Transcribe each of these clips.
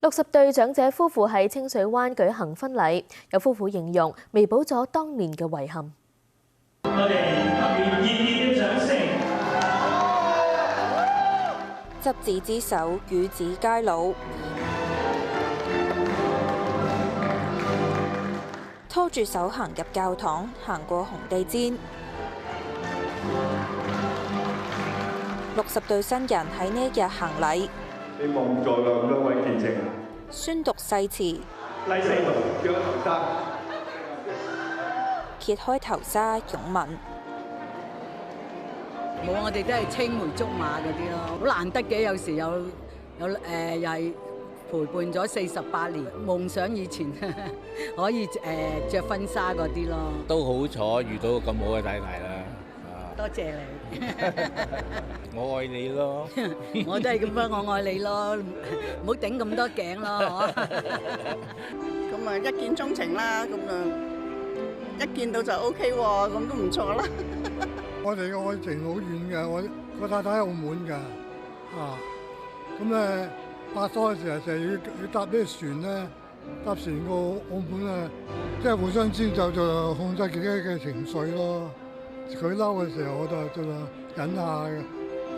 60對長者夫婦喺清水灣舉行婚禮，有夫婦形容彌補咗當年嘅遺憾。我哋給予熱烈嘅掌聲。執子之手，與子偕老，拖住手行入教堂，行過紅地氈。60對新人喺呢一日行禮。希望在座各位見證宣讀誓詞，拉細路叫頭紗，揭開頭紗擁吻。冇，我哋都係青梅竹馬嗰啲咯，好難得嘅。有時又係陪伴咗48年，夢想以前可以着婚紗嗰啲咯。都好彩遇到咁好嘅太太啦。多謝你，我愛你咯。我都係咁樣，我愛你咯，唔好頂咁多頸咯。咁啊，一見鍾情啦，咁啊，一見到就 OK 喎，咁都唔錯啦。我哋嘅愛情好遠嘅，我個太太喺澳門㗎，咁咧拍拖嘅時候成日要搭呢個船咧，搭船過澳門啊，即係互相遷就，就控制自己嘅情緒咯。佢嬲嘅時候，我就盡量忍下嘅；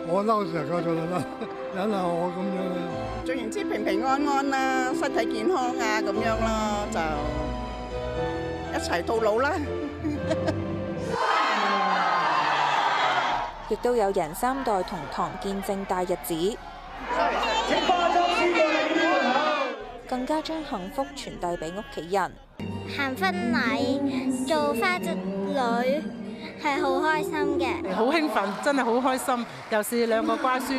我嬲嘅時候，佢就忍下我咁樣。總言之，平平安安啦，身體健康啊，咁樣咯，就一齊到老啦。亦都有人3代同堂見證大日子，更加將幸福傳遞俾屋企人。行婚禮做花織女係好開心嘅，好興奮，真係好開心。又是2個乖孫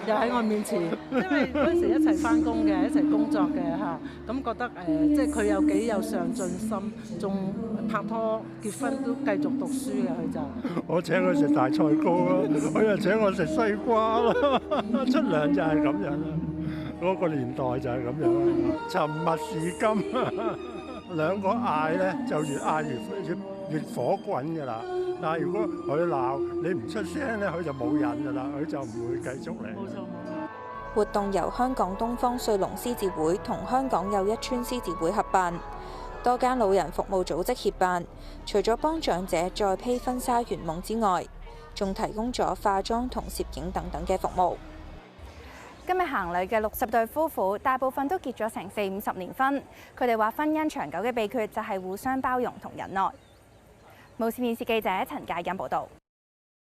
又喺我面前，因為嗰陣時一齊翻工嘅，一齊工作嘅嚇，咁覺得即係佢有幾有上進心，仲拍拖結婚都繼續讀書嘅佢就。我請佢食大菜糕啦，佢又請我食西瓜啦，出糧就係咁樣啦。嗰個年代就係咁樣，沉默是金。2個嗌咧，就越嗌越火滾㗎啦。但係如果佢鬧你唔出聲咧，佢就冇癮㗎啦，佢就唔會繼續嚟。活動由香港東方瑞龍獅子會同香港又一村獅子會合辦，多間老人服務組織協辦。除咗幫長者再披婚紗圓夢之外，仲提供咗化妝同攝影等等嘅服務。今日行禮嘅60對夫婦，大部分都結咗成40-50年婚。佢哋話婚姻長久嘅秘訣就係互相包容同忍耐。無線電視記者陳介欣報導。